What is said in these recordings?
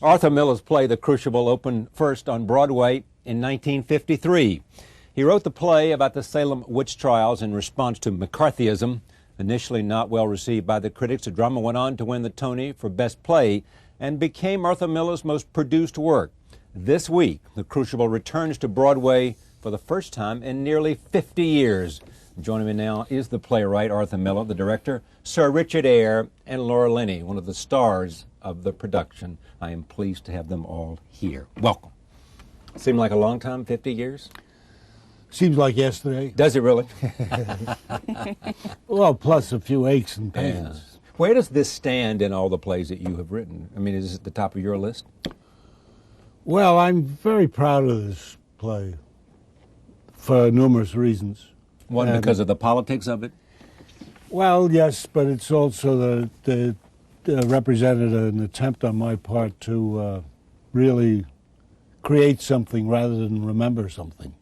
Arthur Miller's play, The Crucible, opened first on Broadway in 1953. He wrote the play about the Salem witch trials in response to McCarthyism. Initially not well received by the critics, the drama went on to win the Tony for Best Play and became Arthur Miller's most produced work. This week, The Crucible returns to Broadway for the first time in nearly 50 years. Joining me now is the playwright Arthur Miller, the director, Sir Richard Eyre, and Laura Linney, one of the stars of the production. I am pleased to have them all here. Welcome. Seemed like a long time, 50 years? Seems like yesterday. Does it really? Well, plus a few aches and pains. Yeah. Where does this stand in all the plays that you have written? I mean, is this at the top of your list? Well, I'm very proud of this play for numerous reasons. One, because of the politics of it? Well, yes, but it's also the represented an attempt on my part to really create something rather than remember something.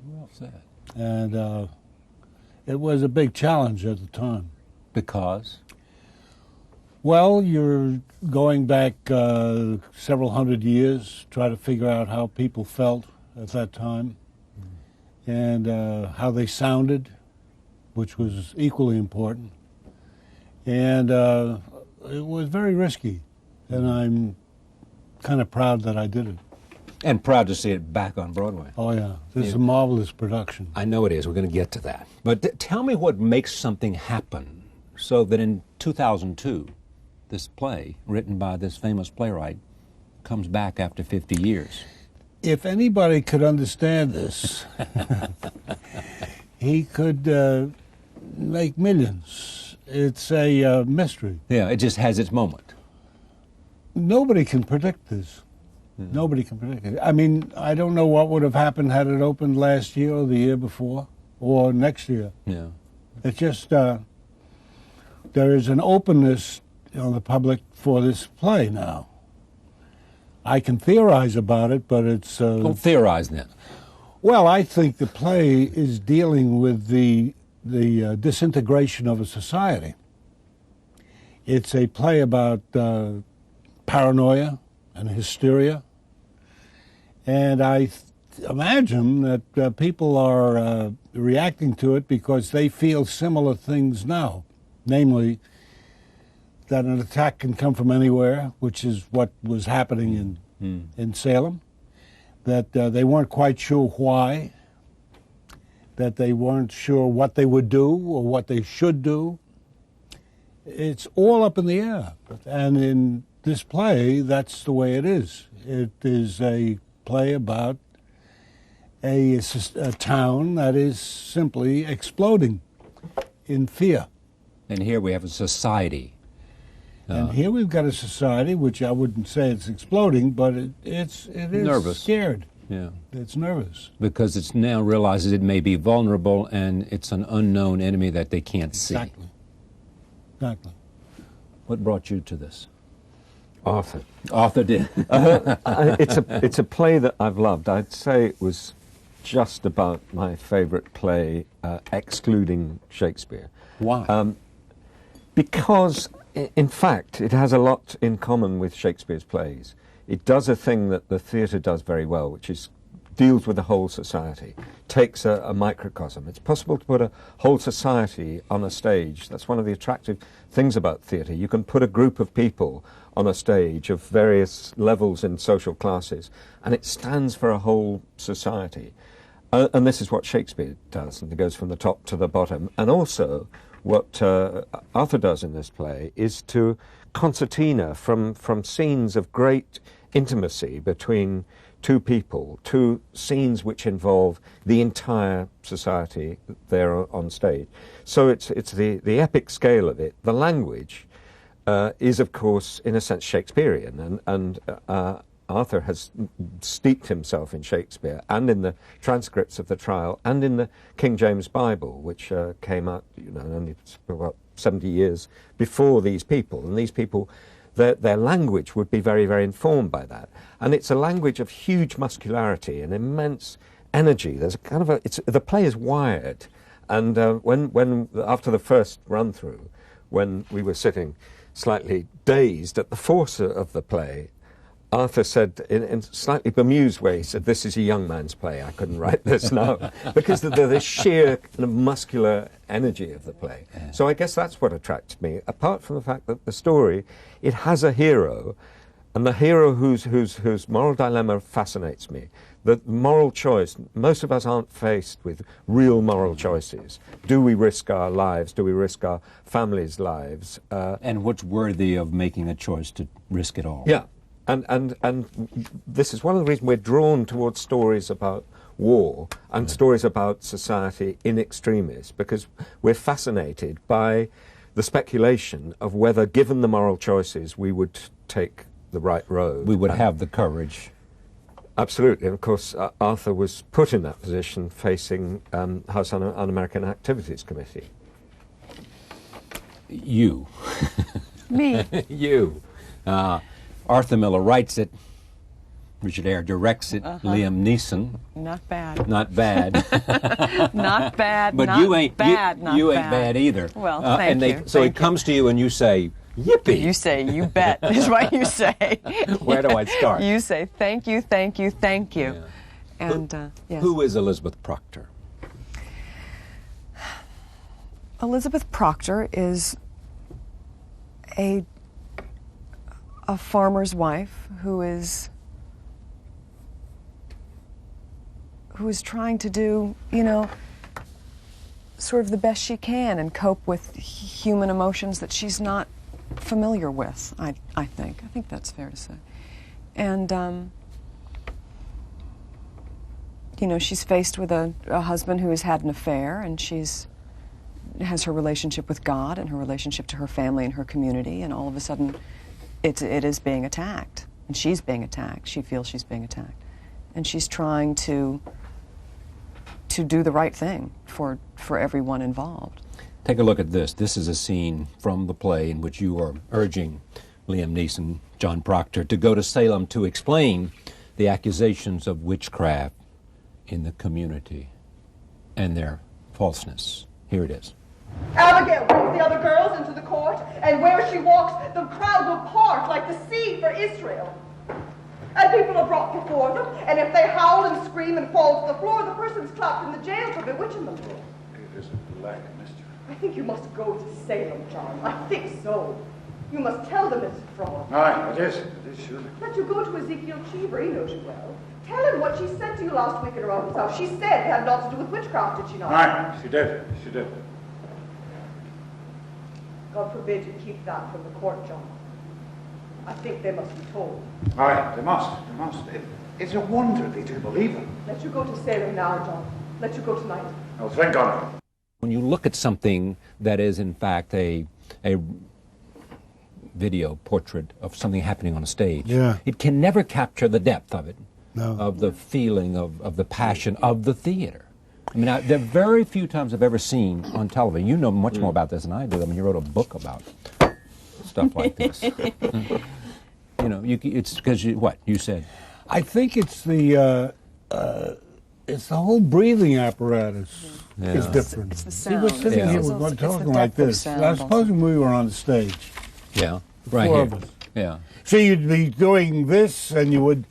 Well said. And it was a big challenge at the time. Because? Well, you're going back several hundred years, try to figure out how people felt at that time and how they sounded, which was equally important. And it was very risky, and I'm kind of proud that I did it. And proud to see it back on Broadway. Oh, yeah. This is a marvelous production. I know it is. We're going to get to that. But tell me what makes something happen so that in 2002, this play, written by this famous playwright, comes back after 50 years. If anybody could understand this, he could make millions. It's a mystery. Yeah, it just has its moment. Nobody can predict this. Nobody can predict it. I mean, I don't know what would have happened had it opened last year or the year before or next year. Yeah. It's just there is an openness on the public for this play now. I can theorize about it, but it's... Don't theorize then. Well, I think the play is dealing with the disintegration of a society. It's a play about paranoia and hysteria. And I imagine that people are reacting to it because they feel similar things now, namely that an attack can come from anywhere, which is what was happening in Salem, that they weren't quite sure why, that they weren't sure what they would do or what they should do. It's all up in the air. And in this play, that's the way it is. It is a play about a town that is simply exploding in fear. And here we have a society. And here we've got a society which I wouldn't say it's exploding, but it is nervous. Scared. Yeah. It's nervous. Because it now realizes it may be vulnerable and it's an unknown enemy that they can't see. Exactly. Exactly. What brought you to this? Arthur. Arthur did. It's a play that I've loved. I'd say it was just about my favorite play, excluding Shakespeare. Why? Because, in fact, it has a lot in common with Shakespeare's plays. It does a thing that the theatre does very well, which is deals with the whole society, takes a microcosm. It's possible to put a whole society on a stage. That's one of the attractive things about theatre. You can put a group of people on a stage of various levels in social classes, and it stands for a whole society. And this is what Shakespeare does, and it goes from the top to the bottom. And also, what Arthur does in this play is to concertina from scenes of great intimacy between two people, two scenes which involve the entire society there on stage. So it's the epic scale of it. The language is, of course, in a sense, Shakespearean, and Arthur has steeped himself in Shakespeare and in the transcripts of the trial and in the King James Bible, which came out, only about 70 years before these people. And these people, their language would be very, very informed by that. And it's a language of huge muscularity and immense energy. There's a kind of the play is wired. And when after the first run through, when we were sitting slightly dazed at the force of the play, Arthur said, in a slightly bemused way, he said, "This is a young man's play. I couldn't write this now." Because of the sheer kind of muscular energy of the play. Yeah. So I guess that's what attracted me, apart from the fact that the story, it has a hero, and the hero whose moral dilemma fascinates me. The moral choice, most of us aren't faced with real moral choices. Do we risk our lives? Do we risk our families' lives? And what's worthy of making a choice to risk it all? Yeah. And this is one of the reasons we're drawn towards stories about war and stories about society in extremis, because we're fascinated by the speculation of whether, given the moral choices, we would take the right road. We would have the courage. Absolutely. And of course, Arthur was put in that position facing House Un-American Activities Committee. You. Me. You. Arthur Miller writes it. Richard Eyre directs it. Liam Neeson. Not bad. Not bad. Not bad. But not you ain't bad. Not you bad. ain't bad either. Well, thank you. So he Thank you. comes to you and you say, "Yippee!" You say, "You bet," is what you say. Where do I start? You say, "Thank you, thank you, thank you." Yeah. And yes. Who is Elizabeth Proctor? Elizabeth Proctor is a farmer's wife who is trying to do, sort of the best she can and cope with human emotions that she's not familiar with, I think. I think that's fair to say. And, she's faced with a husband who has had an affair, and has her relationship with God and her relationship to her family and her community, and all of a sudden it is being attacked, and she's being attacked. She feels she's being attacked, and she's trying to do the right thing for everyone involved. Take a look at this. This is a scene from the play in which you are urging Liam Neeson, John Proctor, to go to Salem to explain the accusations of witchcraft in the community and their falseness. Here it is. Abigail brings the other girls into the court, and where she walks, the crowd will part like the sea for Israel. And people are brought before them, and if they howl and scream and fall to the floor, the person's clapped in the jail for bewitching them. It is a black mystery. I think you must go to Salem, John. I think so. You must tell them it's a fraud. Aye, it is, surely. Let you go to Ezekiel Cheever, he knows you well. Tell him what she said to you last week at her uncle's house. She said it had naught to do with witchcraft, did she not? Aye, she did, she did. God forbid you keep that from the court, John. I think they must be told. Aye, they must. It's a wonder they do believe it. Let you go to Salem now, John. Let you go tonight. Oh, thank God. When you look at something that is in fact a video portrait of something happening on a stage, it can never capture the depth of it, of the feeling, of the passion of the theater. I mean, there are very few times I've ever seen on television. You know much more about this than I do. I mean, you wrote a book about stuff like this. It's because what you said. I think it's the whole breathing apparatus is different. It's the See, sound. we're sitting here, we're talking like this. Now, supposing we were on the stage. Yeah, right four here. of us. Yeah. So you'd be doing this, and you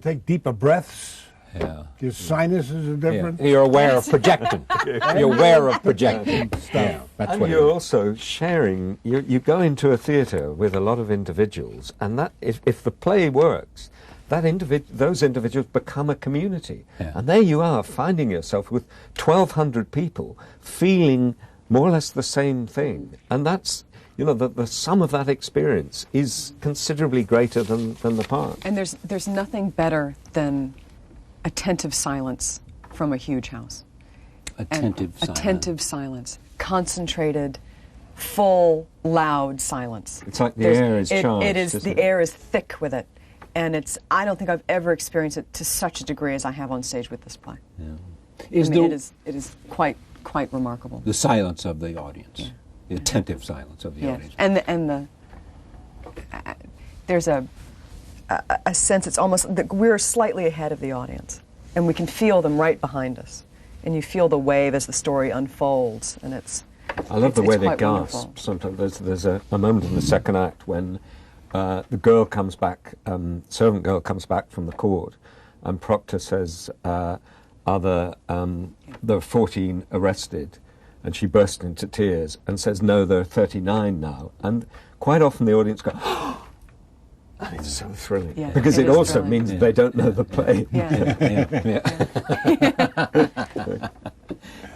take deeper breathths. Yeah. Your sinuses are different. Yeah. You're aware of projecting. You're aware of projecting stuff. Yeah, that's and what you're also sharing. You go into a theatre with a lot of individuals, and that if the play works, those individuals become a community. Yeah. And there you are, finding yourself with 1,200 people feeling more or less the same thing. And that's, the sum of that experience is considerably greater than the part. And there's nothing better than attentive silence from a huge house. Attentive silence. Attentive silence. Concentrated, full, loud silence. It's like the air is charged. The air is thick with it. And I don't think I've ever experienced it to such a degree as I have on stage with this play. Yeah. It is quite remarkable. The silence of the audience. The attentive silence of the audience. And there's a sense, it's almost that we're slightly ahead of the audience, and we can feel them right behind us, and you feel the wave as the story unfolds, and I love the way they quite gasp. wonderful. Sometimes there's a moment in the second act when the girl comes back, servant girl comes back from the court, and Proctor says, there are 14 arrested, and she bursts into tears and says, no, there are 39 now. And quite often the audience go, oh! And it's so thrilling, Yeah, because it is also thrilling. means they don't know the play.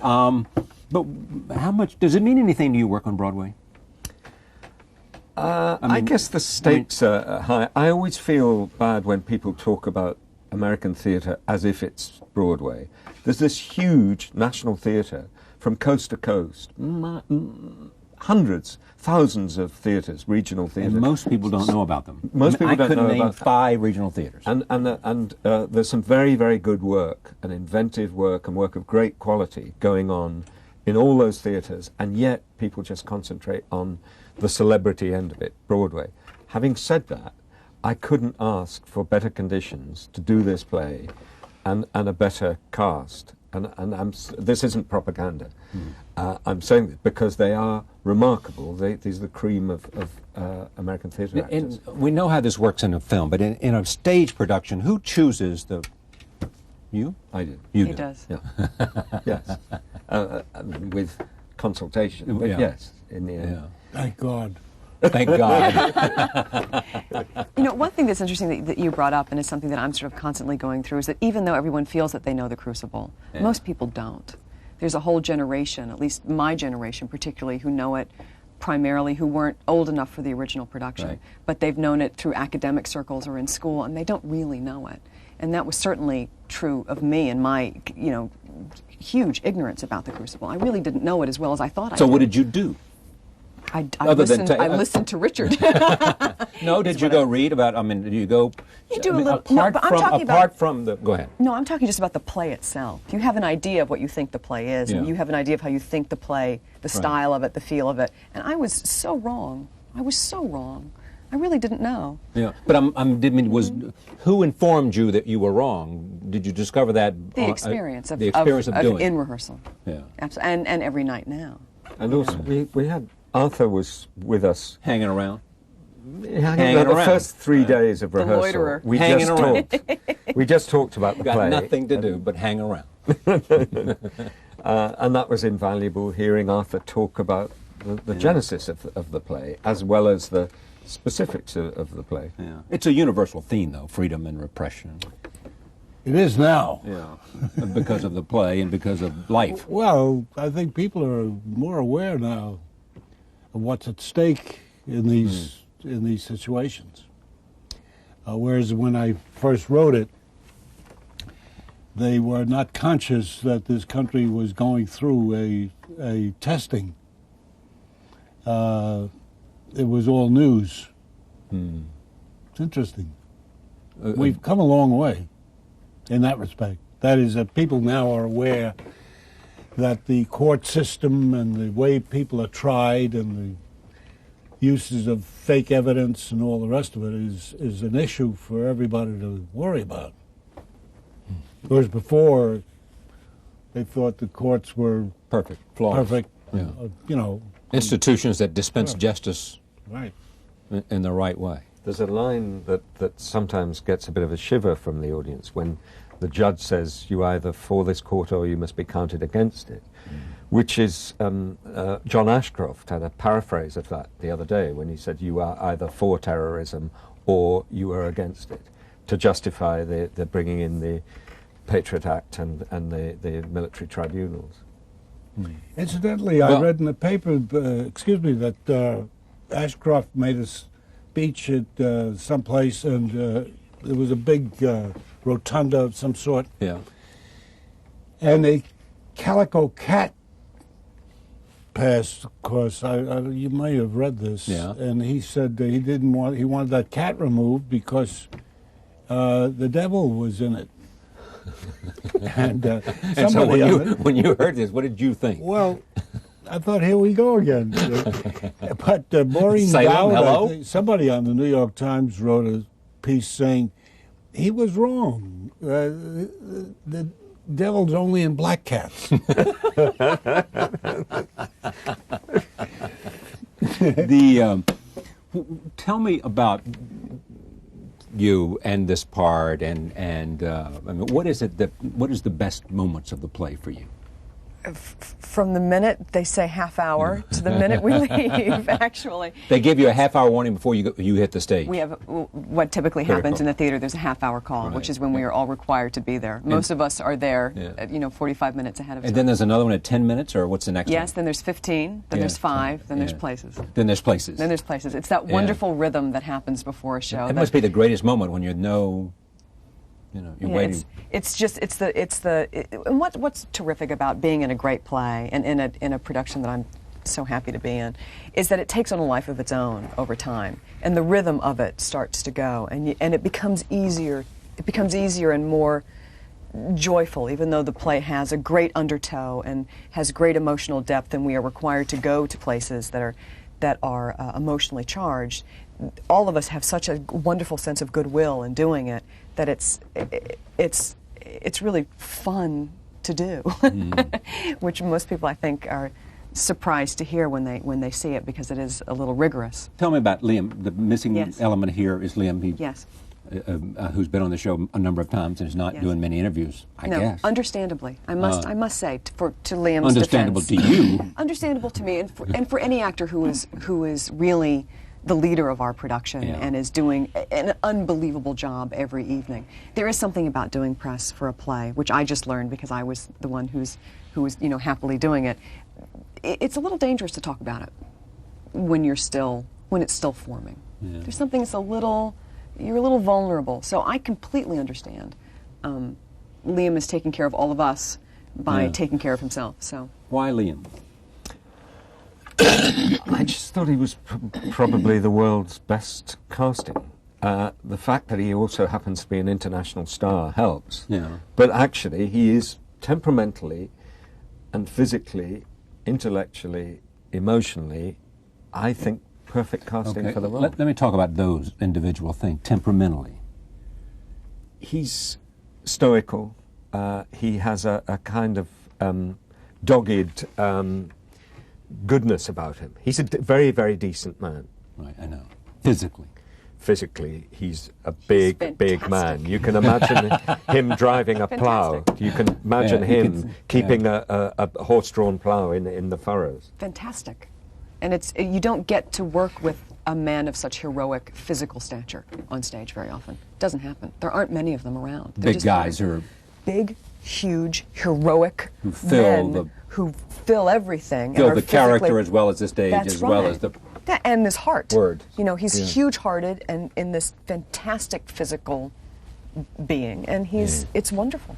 But how much does it mean anything to you work on Broadway? I guess the stakes are high. I always feel bad when people talk about American theatre as if it's Broadway. There's this huge national theatre from coast to coast, hundreds, thousands of theatres, regional theatres. And most people don't know about them. Most people don't know I couldn't name about 5 regional theatres. And there's some very, very good work, and inventive work, and work of great quality going on in all those theatres, and yet people just concentrate on the celebrity end of it, Broadway. Having said that, I couldn't ask for better conditions to do this play and a better cast. And this isn't propaganda. I'm saying this because they are remarkable. These are the cream of American theatre actors. And we know how this works in a film, but in a stage production, who chooses the... You? I do. You He do. does. Yeah. Yes. With consultation, but Yeah. yes, in the end. Yeah. Thank God. Thank God. You know, one thing that's interesting that you brought up, and is something that I'm sort of constantly going through, is that even though everyone feels that they know the Crucible, most people don't. There's a whole generation, at least my generation particularly, who know it primarily, who weren't old enough for the original production, Right. but they've known it through academic circles or in school, and they don't really know it. And that was certainly true of me and my, huge ignorance about the Crucible. I really didn't know it as well as I thought I So did. what did you do? I Other than listened, I listened to Richard. No, did you go read about, did you go... You do a little- apart no, but I'm from, talking about- apart from the... Go ahead. No, I'm talking just about the play itself. You have an idea of what you think the play is, and Yeah. you have an idea of how you think the play, the style of it, the feel of it. And I was so wrong. I was so wrong. I really didn't know. Yeah, but who informed you that you were wrong? Did you discover that? The experience of doing in it? rehearsal. Yeah. Absolutely. And every night now. And also, we had Arthur was with us. Hanging around. Hanging around. The first 3 days of rehearsal. loiterer. We Hanging just around. talked. We just talked about the Got play. nothing to do but hang around. And that was invaluable, hearing Arthur talk about the genesis of the play, as well as the specifics of the play. Yeah. It's a universal theme, though, freedom and repression. It is now. Yeah. Because of the play and because of life. Well, I think people are more aware now of what's at stake in these situations. Whereas when I first wrote it, they were not conscious that this country was going through a testing. It was all news. It's interesting. We've come a long way in that respect. That is, that people now are aware that the court system and the way people are tried and the uses of fake evidence and all the rest of it is an issue for everybody to worry about. Whereas before, they thought the courts were Perfect. Flawless. perfect, Yeah. Institutions that dispense justice right. in the right way. There's a line that sometimes gets a bit of a shiver from the audience when the judge says, you either for this court or you must be counted against it, which is, John Ashcroft had a paraphrase of that the other day when he said, you are either for terrorism or you are against it, to justify the bringing in the Patriot Act and the military tribunals. Incidentally, I read in the paper, that Ashcroft made a speech at someplace, and there was a big rotunda of some sort, Yeah. and a calico cat passed. Of course, you may have read this. Yeah. And he said that he wanted that cat removed because the devil was in it. And And so somebody when you heard this, what did you think? well, I thought, here we go again. But Maureen Salem, Dowd, hello? I think, somebody on the New York Times wrote a piece saying he was wrong. The devil's only in black cats. Tell me about you and this part, and I mean, what is the best moments of the play for you? From the minute they say half hour to the minute we leave, actually. They give you a half-hour warning before you hit the stage. We have what typically happens in the theater. There's a half-hour call, which is when we are all required to be there. Most of us are there, 45 minutes ahead of time. And then there's another one at 10 minutes, or what's the next one? Yes, then there's 15, then there's 5, then there's places. Then there's places. Then there's places. It's that wonderful rhythm that happens before a show. It must be the greatest moment when you're waiting. And what's terrific about being in a great play and in a production that I'm so happy to be in is that it takes on a life of its own over time, and the rhythm of it starts to go, and it becomes easier. It becomes easier and more joyful, even though the play has a great undertow and has great emotional depth, and we are required to go to places that are emotionally charged. All of us have such a wonderful sense of goodwill in doing it that it's really fun to do, which most people, I think, are surprised to hear when they see it, because it is a little rigorous. Tell me about Liam. The missing element here is Liam. Yes. Who's been on the show a number of times and is not doing many interviews, I guess. Understandably. I must say, to Liam's understandable defense. to you. Understandable to me, and for any actor who is really the leader of our production and is doing an unbelievable job every evening. There is something about doing press for a play, which I just learned because I was the one who was happily doing it. It's a little dangerous to talk about it when it's still forming. Yeah. There's something that's you're a little vulnerable. So I completely understand. Liam is taking care of all of us by taking care of himself. So why Liam? I just thought he was probably the world's best casting. The fact that he also happens to be an international star helps. Yeah. But actually, he is temperamentally and physically, intellectually, emotionally, I think, perfect casting for the role. Let me talk about those individual things. Temperamentally, he's stoical. He has a kind of dogged goodness about him. He's a very, very decent man. Right, I know. Physically, he's a big man. You can imagine him driving a plough. You can imagine him keeping a horse-drawn plough in the furrows. Fantastic. And you don't get to work with a man of such heroic physical stature on stage very often. It doesn't happen. There aren't many of them around. Big guys are big, huge, heroic men who fill everything. Fill the character as well as the stage, well as the and his heart. Word. He's huge-hearted and in this fantastic physical being, and it's wonderful.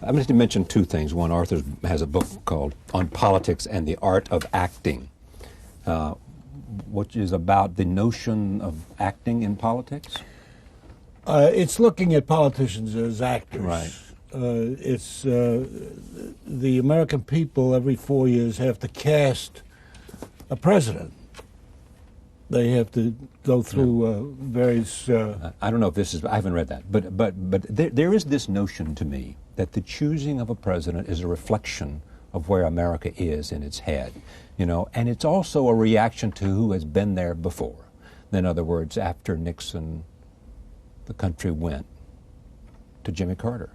I'm going to mention two things. One, Arthur has a book called On Politics and the Art of Acting, which is about the notion of acting in politics. It's looking at politicians as actors. Right. It's the American people every 4 years have to cast a president. They have to go through various. I don't know if this is. I haven't read that, but there is this notion to me that the choosing of a president is a reflection of where America is in its head, and it's also a reaction to who has been there before. In other words, after Nixon, the country went to Jimmy Carter,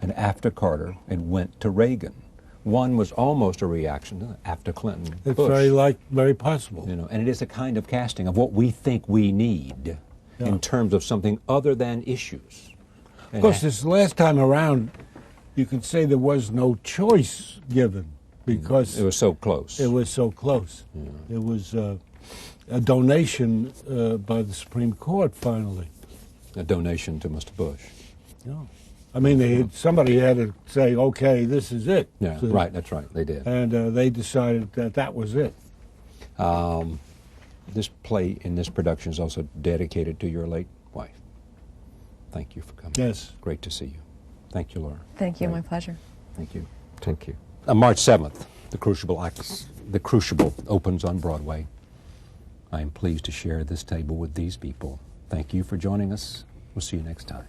and after Carter, it went to Reagan. One was almost a reaction after Clinton. It's Bush. very possible. And it is a kind of casting of what we think we need in terms of something other than issues. Of course, this last time around, you can say there was no choice given because it was so close. It was so close. Yeah. It was a donation by the Supreme Court finally. A donation to Mr. Bush. Yeah. I mean, somebody had to say, okay, this is it. Yeah, so, right, that's right, they did. And they decided that was it. This play in this production is also dedicated to your late wife. Thank you for coming. Yes. Great to see you. Thank you, Laura. Thank you, my pleasure. Thank you. Thank you. March 7th, The Crucible opens on Broadway. I am pleased to share this table with these people. Thank you for joining us. We'll see you next time.